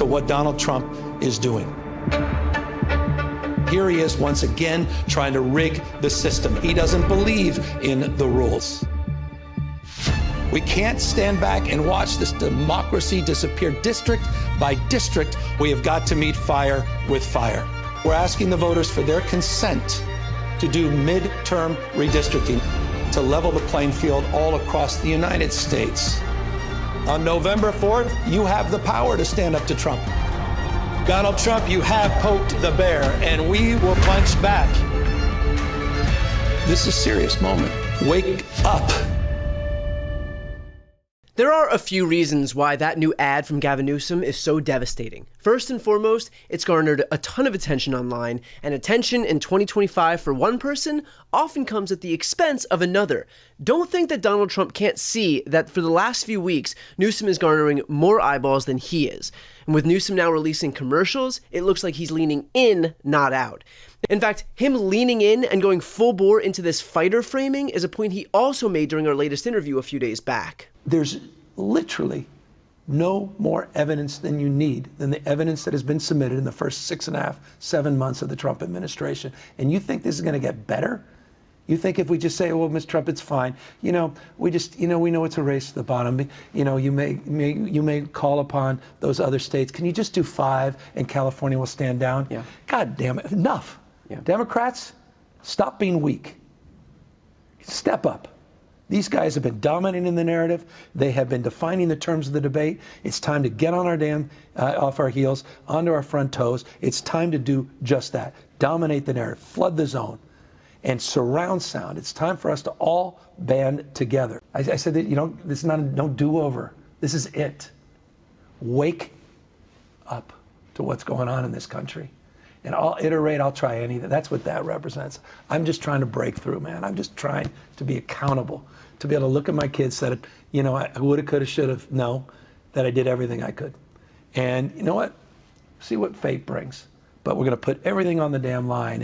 to what Donald Trump is doing. Here he is once again trying to rig the system. He doesn't believe in the rules. We can't stand back and watch this democracy disappear district by district. We have got to meet fire with fire. We're asking the voters for their consent to do midterm redistricting to level the playing field all across the United States. On November 4th, you have the power to stand up to Trump. Donald Trump, you have poked the bear, and we will punch back. This is a serious moment. Wake up. There are a few reasons why that new ad from Gavin Newsom is so devastating. First and foremost, it's garnered a ton of attention online, and attention in 2025 for one person often comes at the expense of another. Don't think that Donald Trump can't see that for the last few weeks, Newsom is garnering more eyeballs than he is. And with Newsom now releasing commercials, it looks like he's leaning in, not out. In fact, him leaning in and going full bore into this fighter framing is a point he also made during our latest interview a few days back. There's literally no more evidence than you need than the evidence that has been submitted in the first 6.5, 7 months of the Trump administration. And you think this is going to get better? You think if we just say, well, Mr. Trump, it's fine. We know it's a race to the bottom. You may call upon those other states. Can you just do 5 and California will stand down? Yeah. God damn it, enough. Yeah. Democrats, stop being weak. Step up. These guys have been dominating the narrative. They have been defining the terms of the debate. It's time to get on our off our heels, onto our front toes. It's time to do just that. Dominate the narrative, flood the zone, and surround sound. It's time for us to all band together. I said that, this is not no do-over. This is it. Wake up to what's going on in this country. And I'll iterate, I'll try anything. That's what that represents. I'm just trying to break through, man. I'm just trying to be accountable, to be able to look at my kids, that, I woulda, coulda, shoulda, know that I did everything I could. And you know what? See what fate brings. But we're going to put everything on the damn line.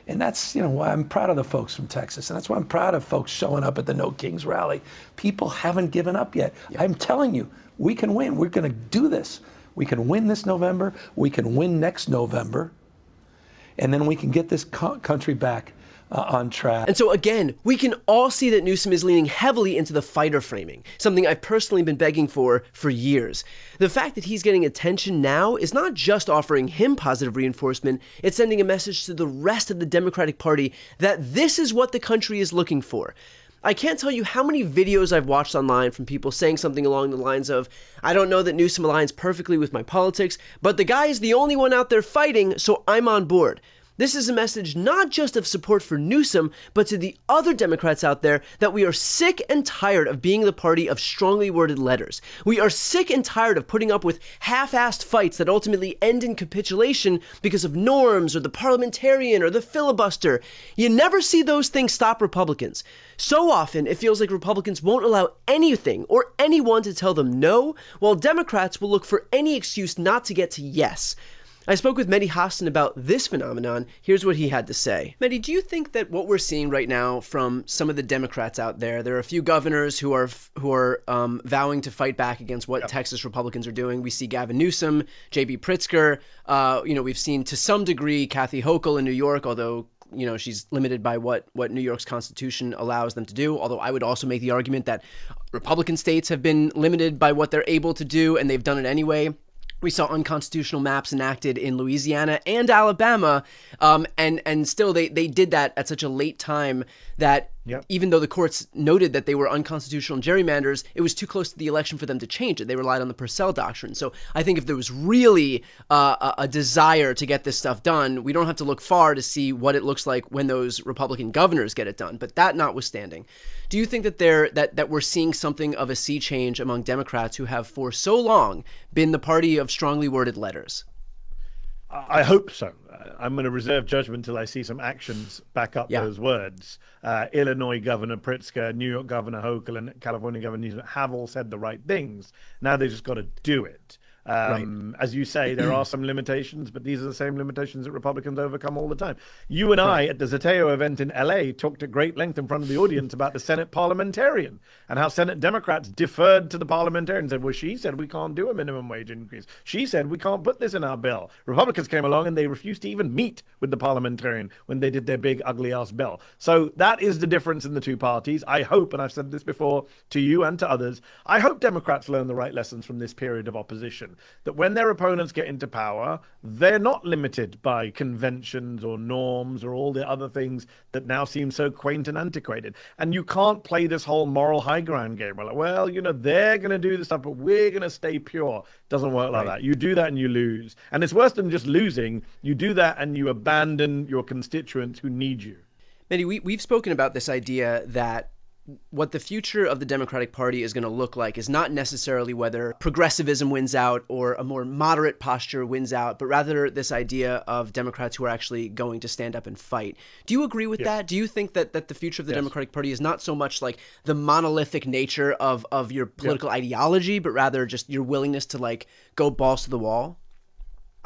And that's, why I'm proud of the folks from Texas. And that's why I'm proud of folks showing up at the No Kings rally. People haven't given up yet. Yeah. I'm telling you, we can win. We're going to do this. We can win this November. We can win next November. And then we can get this country back on track. And so again, we can all see that Newsom is leaning heavily into the fighter framing, something I've personally been begging for years. The fact that he's getting attention now is not just offering him positive reinforcement, it's sending a message to the rest of the Democratic Party that this is what the country is looking for. I can't tell you how many videos I've watched online from people saying something along the lines of, I don't know that Newsom aligns perfectly with my politics, but the guy is the only one out there fighting, so I'm on board. This is a message not just of support for Newsom, but to the other Democrats out there that we are sick and tired of being the party of strongly worded letters. We are sick and tired of putting up with half-assed fights that ultimately end in capitulation because of norms or the parliamentarian or the filibuster. You never see those things stop Republicans. So often, it feels like Republicans won't allow anything or anyone to tell them no, while Democrats will look for any excuse not to get to yes. I spoke with Mehdi Hasan about this phenomenon. Here's what he had to say. Mehdi, do you think that what we're seeing right now from some of the Democrats out there are a few governors who are vowing to fight back against what Texas Republicans are doing? We see Gavin Newsom, J.B. Pritzker. We've seen to some degree Kathy Hochul in New York, although she's limited by what New York's Constitution allows them to do. Although I would also make the argument that Republican states have been limited by what they're able to do, and they've done it anyway. We saw unconstitutional maps enacted in Louisiana and Alabama, and still they did that at such a late time that even though the courts noted that they were unconstitutional gerrymanders, it was too close to the election for them to change it. They relied on the Purcell doctrine. So I think if there was really a desire to get this stuff done, we don't have to look far to see what it looks like when those Republican governors get it done. But that notwithstanding, do you think that that we're seeing something of a sea change among Democrats who have for so long been the party of strongly worded letters? I hope so. I'm going to reserve judgment until I see some actions back up those words. Illinois Governor Pritzker, New York Governor Hochul, and California Governor Newsom have all said the right things. Now they just got to do it. Right. As you say, there are some limitations, but these are the same limitations that Republicans overcome all the time. You and I, at the Zateo event in LA, talked at great length in front of the audience about the Senate parliamentarian and how Senate Democrats deferred to the parliamentarian and said, well, she said we can't do a minimum wage increase. She said we can't put this in our bill. Republicans came along and they refused to even meet with the parliamentarian when they did their big ugly ass bill. So that is the difference in the two parties. I hope, and I've said this before to you and to others, I hope Democrats learn the right lessons from this period of opposition. That when their opponents get into power, they're not limited by conventions or norms or all the other things that now seem so quaint and antiquated. And you can't play this whole moral high ground game. Like, well, they're going to do this stuff, but we're going to stay pure. Doesn't work like that. You do that and you lose. And it's worse than just losing. You do that and you abandon your constituents who need you. Mehdi, we've spoken about this idea that what the future of the Democratic Party is going to look like is not necessarily whether progressivism wins out or a more moderate posture wins out, but rather this idea of Democrats who are actually going to stand up and fight. Do you agree with that? Do you think that the future of the Democratic Party is not so much like the monolithic nature of your political ideology, but rather just your willingness to go balls to the wall?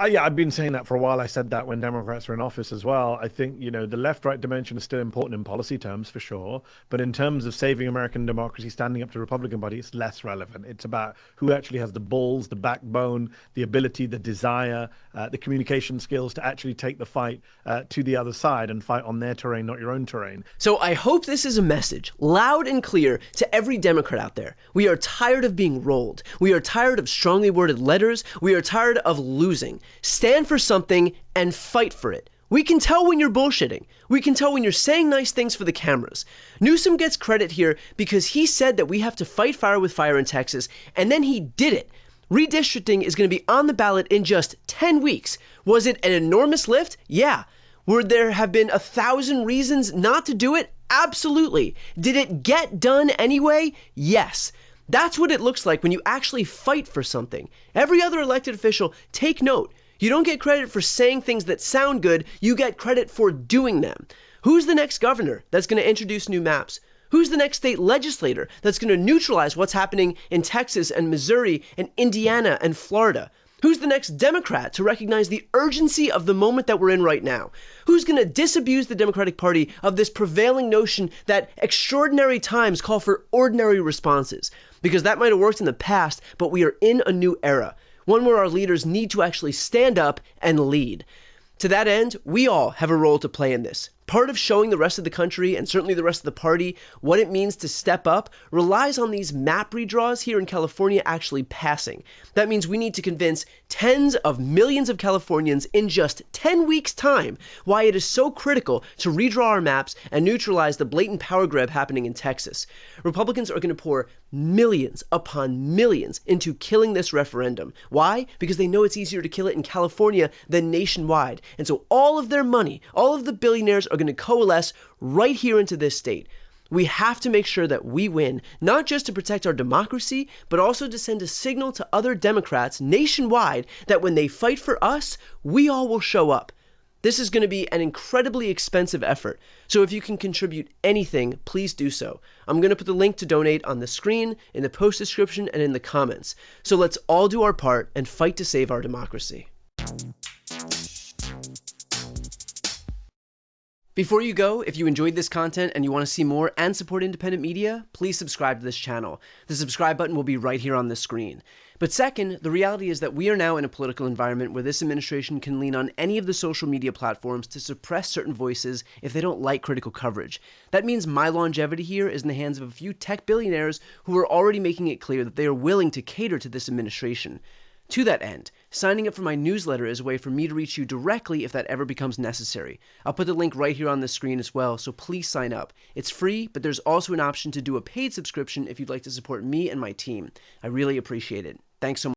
Yeah, I've been saying that for a while. I said that when Democrats were in office as well. I think, the left-right dimension is still important in policy terms, for sure. But in terms of saving American democracy, standing up to the Republican Party, it's less relevant. It's about who actually has the balls, the backbone, the ability, the desire, the communication skills to actually take the fight to the other side and fight on their terrain, not your own terrain. So I hope this is a message, loud and clear, to every Democrat out there. We are tired of being rolled. We are tired of strongly worded letters. We are tired of losing. Stand for something and fight for it. We can tell when you're bullshitting. We can tell when you're saying nice things for the cameras. Newsom gets credit here because he said that we have to fight fire with fire in Texas, and then he did it. Redistricting is going to be on the ballot in just 10 weeks. Was it an enormous lift? Yeah. Would there have been 1,000 reasons not to do it? Absolutely. Did it get done anyway? Yes. That's what it looks like when you actually fight for something. Every other elected official, take note. You don't get credit for saying things that sound good, you get credit for doing them. Who's the next governor that's going to introduce new maps? Who's the next state legislator that's going to neutralize what's happening in Texas and Missouri and Indiana and Florida? Who's the next Democrat to recognize the urgency of the moment that we're in right now? Who's going to disabuse the Democratic Party of this prevailing notion that extraordinary times call for ordinary responses? Because that might have worked in the past, but we are in a new era, one where our leaders need to actually stand up and lead. To that end, we all have a role to play in this. Part of showing the rest of the country, and certainly the rest of the party, what it means to step up relies on these map redraws here in California actually passing. That means we need to convince tens of millions of Californians in just 10 weeks' time why it is so critical to redraw our maps and neutralize the blatant power grab happening in Texas. Republicans are going to pour millions upon millions into killing this referendum. Why? Because they know it's easier to kill it in California than nationwide. And so all of their money, all of the billionaires are going to coalesce right here into this state. We have to make sure that we win, not just to protect our democracy, but also to send a signal to other Democrats nationwide that when they fight for us, we all will show up. This is going to be an incredibly expensive effort, so if you can contribute anything, please do so. I'm going to put the link to donate on the screen, in the post description, and in the comments. So let's all do our part and fight to save our democracy. Before you go, if you enjoyed this content and you want to see more and support independent media, please subscribe to this channel. The subscribe button will be right here on the screen. But second, the reality is that we are now in a political environment where this administration can lean on any of the social media platforms to suppress certain voices if they don't like critical coverage. That means my longevity here is in the hands of a few tech billionaires who are already making it clear that they are willing to cater to this administration. To that end, signing up for my newsletter is a way for me to reach you directly if that ever becomes necessary. I'll put the link right here on the screen as well, so please sign up. It's free, but there's also an option to do a paid subscription if you'd like to support me and my team. I really appreciate it. Thanks so much.